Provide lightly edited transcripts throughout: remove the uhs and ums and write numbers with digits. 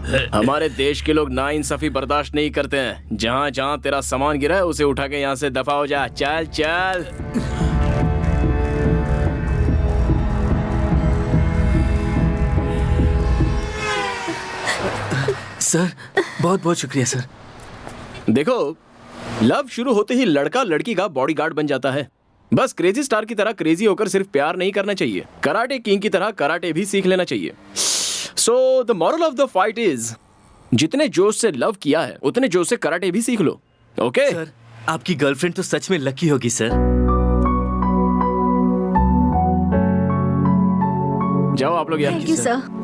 हमारे देश के लोग नाइंसाफी बर्दाश्त नहीं करते हैं। जहाँ जहाँ तेरा सामान गिरा है उसे उठा के यहाँ से दफा हो जा। चल चल। सर बहुत बहुत शुक्रिया सर। देखो, लव शुरू होते ही लड़का लड़की का बॉडीगार्ड बन जाता है। बस क्रेजी स्टार की तरह क्रेजी होकर सिर्फ प्यार नहीं करना चाहिए, कराटे किंग की तरह कराटे भी सीख लेना चाहिए। So the moral of the fight is, जितने जोश से लव किया है उतने जोश से कराटे भी सीख लो। ओके सर, आपकी गर्लफ्रेंड तो सच में लकी होगी सर। जाओ आप लोग यार। Thank you sir.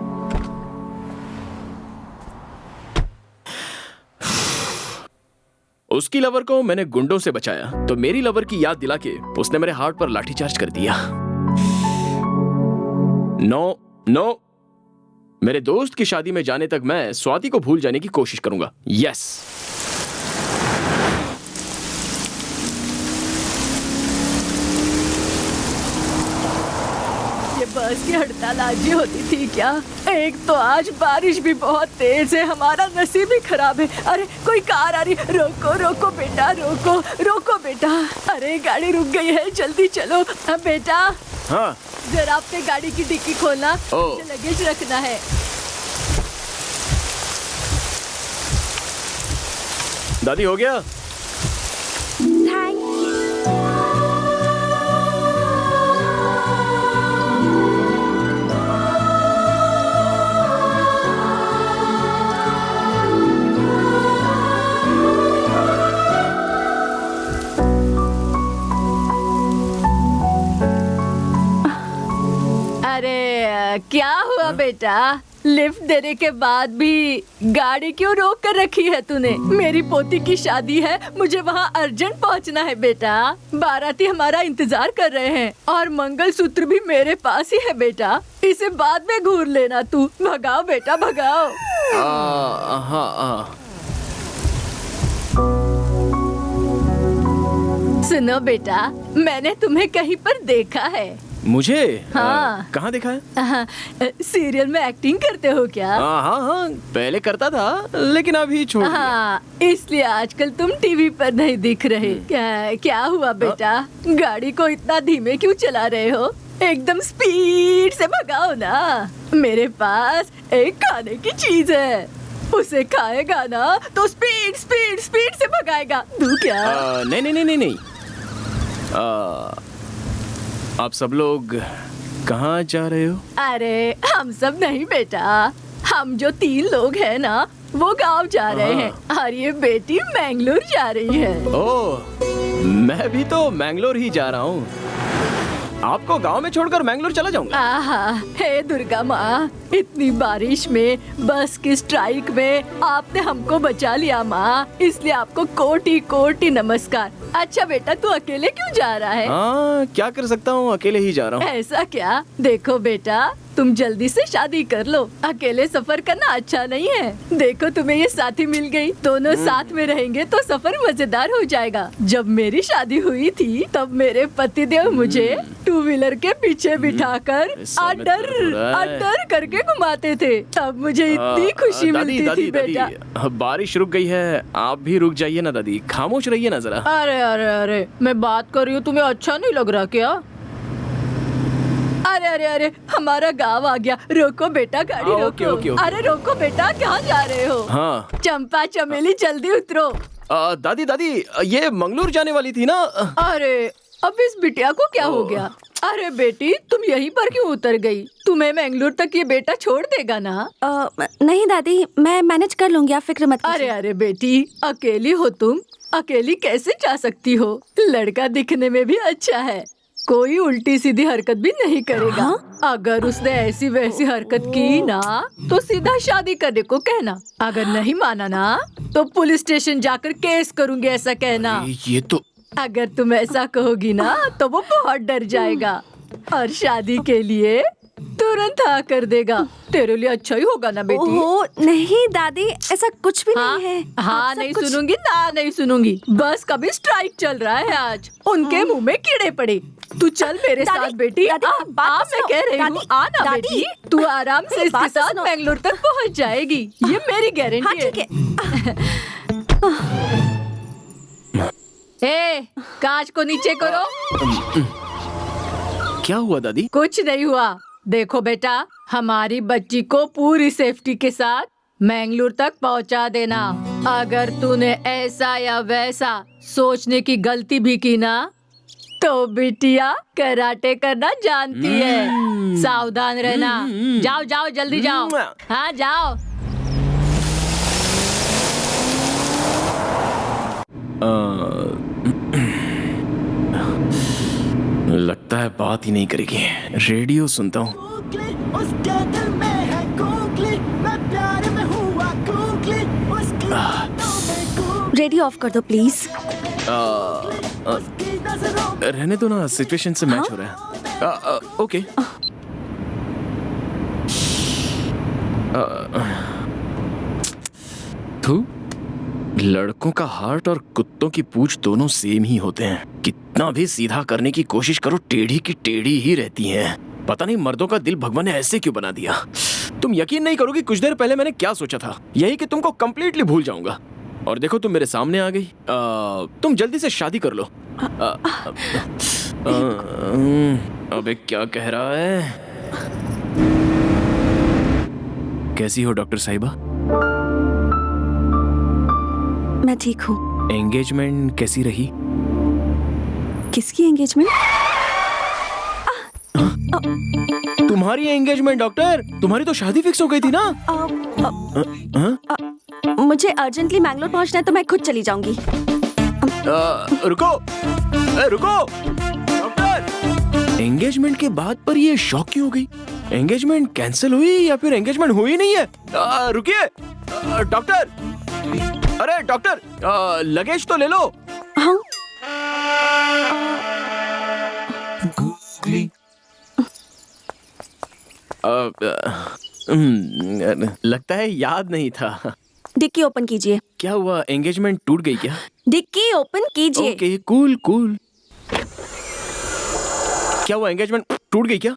उसकी लवर को मैंने गुंडों से बचाया तो मेरी लवर की याद दिला के उसने मेरे हार्ट पर लाठीचार्ज कर दिया। नो नो, मेरे दोस्त की शादी में जाने तक मैं स्वाति को भूल जाने की कोशिश करूंगा। यस। बस की हड़ताल आज ही होती थी क्या? एक तो आज बारिश भी बहुत तेज है, हमारा नसीब ही खराब है। अरे कोई कार आ रही, रोको रोको बेटा, रोको रोको बेटा। अरे गाड़ी रुक गई है, जल्दी चलो। अब बेटा हाँ, जरा अपने गाड़ी की डिक्की खोलना, ओ। मुझे लगेज रखना है। दादी हो गया? Thank you. अरे क्या हुआ बेटा? लिफ्ट देने के बाद भी गाड़ी क्यों रोक कर रखी है तूने? मेरी पोती की शादी है, मुझे वहाँ अर्जेंट पहुँचना है बेटा। बाराती हमारा इंतजार कर रहे हैं और मंगलसूत्र भी मेरे पास ही है बेटा। इसे बाद में घूर लेना तू। भगाओ बेटा भगाओ। हाँ। सुनो बेटा, मैंने तुम्हें कहीं पर देखा है। मुझे? हाँ। कहाँ देखा है? सीरियल में एक्टिंग करते हो क्या? हाँ, पहले करता था लेकिन अभी छोड़ दिया। हाँ, इसलिए आजकल तुम टीवी पर नहीं दिख रहे। क्या हुआ बेटा? गाड़ी को इतना धीमे क्यों चला रहे हो? एकदम स्पीड से भगाओ ना। मेरे पास एक खाने की चीज है, उसे खाएगा ना तो स्पीड स्पीड स्पीड से भगाएगा। दूं क्या? नहीं। आप सब लोग कहाँ जा रहे हो? अरे हम सब नहीं बेटा, हम जो 3 लोग हैं ना वो गांव जा रहे हैं और ये बेटी मैंगलोर जा रही है। ओह, मैं भी तो मैंगलोर ही जा रहा हूँ। आपको गांव में छोड़कर मैंगलोर चला जाऊंगा। आहा, हे दुर्गा माँ, इतनी बारिश में बस की स्ट्राइक में आपने हमको बचा लिया माँ, इसलिए आपको कोटि कोटि नमस्कार। अच्छा बेटा, तू अकेले क्यों जा रहा है? हाँ, क्या कर सकता हूँ, अकेले ही जा रहा हूँ। ऐसा क्या? देखो बेटा, तुम जल्दी से शादी कर लो, अकेले सफर करना अच्छा नहीं है। देखो तुम्हें ये साथी मिल गई, दोनों साथ में रहेंगे तो सफर मजेदार हो जाएगा। जब मेरी शादी हुई थी तब मेरे पतिदेव मुझे 2 व्हीलर के पीछे बिठाकर अडर करके घुमाते थे, तब मुझे इतनी खुशी मिलती थी बेटा। बारिश रुक गई है, आप भी रुक जाइए ना दादी, खामोश रहिए ना जरा। अरे अरे अरे, मैं बात कर रही हूँ, तुम्हें अच्छा नहीं लग रहा क्या? अरे अरे अरे, हमारा गांव आ गया। रोको बेटा, गाड़ी रोको। ओके। अरे रोको बेटा, कहाँ जा रहे हो? हाँ। चंपा चमेली जल्दी उतरो। दादी, ये मंगलोर जाने वाली थी ना? अरे अब इस बिटिया को क्या हो गया? अरे बेटी, तुम यहीं पर क्यों उतर गई? तुम्हें मैंगलोर तक ये बेटा छोड़ देगा ना? नहीं दादी, मैं मैनेज कर लूंगी, आप फिक्र मत कीजिए। अरे अरे बेटी, अकेली हो तुम? अकेली कैसे जा सकती हो? लड़का दिखने में भी अच्छा है, कोई उल्टी सीधी हरकत भी नहीं करेगा। हाँ? अगर उसने ऐसी वैसी हरकत की ना तो सीधा शादी करने को कहना। अगर नहीं माना ना तो पुलिस स्टेशन जाकर केस करूंगी, ऐसा कहना। ये तो अगर तुम ऐसा कहोगी ना तो वो बहुत डर जाएगा और शादी के लिए तुरंत हाँ कर देगा। तेरे लिए अच्छा ही होगा ना बेटी? ओहो नहीं दादी, ऐसा कुछ भी हाँ? नहीं है। हाँ आप सब नहीं कुछ... सुनूंगी ना, नहीं सुनूंगी। बस कभी स्ट्राइक चल रहा है आज, उनके मुंह में कीड़े पड़े। तू चल मेरे दादी, साथ बेटी। दादी, आ, बात आ, तो मैं सुनो। कह रही हूँ दादी, आ ना दादी, बेटी। तू आराम से मेरी इसके बात तो साथ सुनो। बेंगलोर तक पहुँच जाएगी, ये मेरी गारंटी हाँ है। ठीक है। ए, कांच को नीचे करो। क्या हुआ दादी? कुछ नहीं हुआ। देखो बेटा, हमारी बच्ची को पूरी सेफ्टी के साथ मैंगलोर तक पहुंचा देना। अगर तूने ऐसा या वैसा सोचने की गलती भी की ना, तो बिटिया कराटे करना जानती है। सावधान रहना। जाओ जाओ जल्दी जाओ। हाँ जाओ। लगता है बात ही नहीं करेगी। रेडियो सुनता हूँ। उसके दिल में है कोकली, मैं प्यार में हुआ कोकली, उसकी बातों में कोकली, रेडियो ऑफ कर दो प्लीज। उसकी नजरों में रहने दो ना, सिचुएशन से मैच हो रहा है। ओके। तू लड़कों का हार्ट और कुत्तों की पूंछ दोनों सेम ही होते हैं। कितना भी सीधा करने की कोशिश करो, टेढ़ी की टेढ़ी ही रहती हैं। पता नहीं मर्दों का दिल भगवान ने ऐसे क्यों बना दिया। तुम यकीन नहीं करोगी, कुछ देर पहले मैंने क्या सोचा था, यही कि तुमको कंप्लीटली भूल जाऊंगा। और देखो तुम मेरे सामने आ गई। तुम जल्दी से शादी कर लो। अबे क्या कह रहा है? कैसी हो डॉक्टर साहिबा? मैं ठीक हूँ। एंगेजमेंट कैसी रही? किसकी एंगेजमेंट? तुम्हारी एंगेजमेंट डॉक्टर, तुम्हारी तो शादी फिक्स हो गई थी ना? हाँ? मुझे अर्जेंटली मैंगलोर पहुंचना है तो मैं खुद चली जाऊंगी। रुको, रुको डॉक्टर। एंगेजमेंट के बाद पर ये शॉक क्यों हो गई? एंगेजमेंट कैंसिल हुई या फिर एंगेजमेंट हुई नहीं है? रुकिए डॉक्टर। अरे डॉक्टर, लगेज तो ले लो। हाँ लगता है याद नहीं था। डिक्की ओपन कीजिए। क्या हुआ, एंगेजमेंट टूट गई क्या? डिक्की ओपन कीजिए। Okay cool cool. क्या हुआ, एंगेजमेंट टूट गई क्या?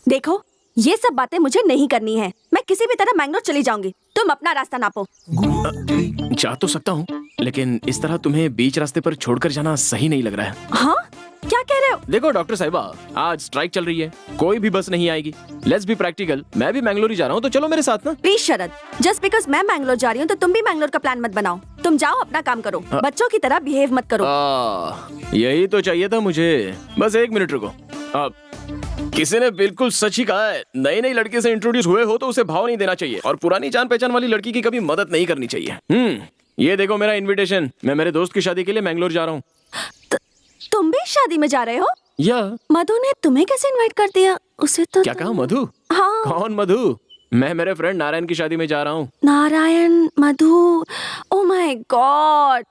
देखो, ये सब बातें मुझे नहीं करनी है। मैं किसी भी तरह मैंगलोर चली जाऊंगी। तुम अपना रास्ता नापो। जा तो सकता हूँ, लेकिन इस तरह तुम्हें बीच रास्ते पर छोड़कर जाना सही नहीं लग रहा है। हाँ, क्या कह रहे हो? देखो डॉक्टर साहिबा, आज स्ट्राइक चल रही है, कोई भी बस नहीं आएगी। Let's be practical. मैं भी मैंगलोर ही जा रहा हूँ, तो चलो मेरे साथ ना। प्लीज शरद, जस्ट बिकॉज मैं मैंगलोर जा रही हूँ तो तुम भी मैंगलोर का प्लान मत बनाओ। तुम जाओ, अपना काम करो। बच्चों की तरह बिहेव मत करो। यही तो चाहिए था मुझे। बस एक मिनट रुको। किसी ने बिल्कुल सच ही कहा है, नई नई लड़की से इंट्रोड्यूस हुए हो तो उसे भाव नहीं देना चाहिए, और पुरानी जान पहचान वाली लड़की की कभी मदद नहीं करनी चाहिए। ये देखो मेरा इनविटेशन। मैं मेरे दोस्त की शादी के लिए मैंगलोर जा रहा हूँ। तुम भी शादी में जा रहे हो? या मधु ने तुम्हें कैसे इनवाइट कर दिया? उसे तो क्या कहा? मधु? हाँ। कौन मधु? मैं मेरे फ्रेंड नारायण की शादी में जा रहा हूँ। नारायण, मधु, ओ माय गॉड,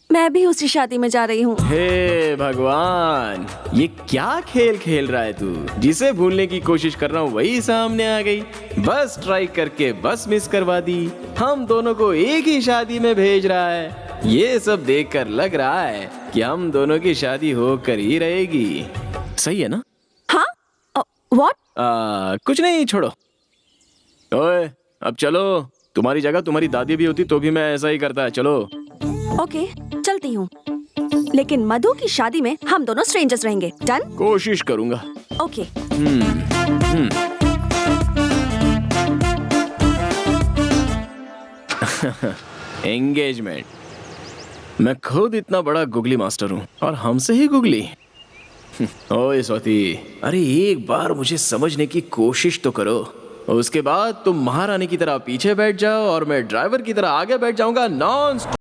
मैं भी उसी शादी में जा रही हूँ। हे भगवान, ये क्या खेल खेल रहा है तू? जिसे भूलने की कोशिश कर रहा हूँ वही सामने आ गई। बस ट्राई करके बस मिस करवा दी। हम दोनों को एक ही शादी में भेज रहा है। ये सब देखकर लग रहा है कि हम दोनों की शादी होकर ही रहेगी। सही है ना? हाँ? व्हाट? कुछ नहीं, छोड़ो। ओए, अब चलो। तुम्हारी जगह तुम्हारी दादी भी होती तो भी मैं ऐसा ही करता है। चलो। ओके, चलती हूँ, लेकिन मधु की शादी में हम दोनों स्ट्रेंजर्स रहेंगे। डन? कोशिश करूंगा। ओके। एंगेजमेंट। मैं खुद इतना बड़ा गुगली मास्टर हूँ और हमसे ही गुगली। ओए स्वाति, अरे एक बार मुझे समझने की कोशिश तो करो। उसके बाद तुम महारानी की तरह पीछे बैठ जाओ और मैं ड्राइवर की तरह आगे बैठ जाऊंगा। नॉन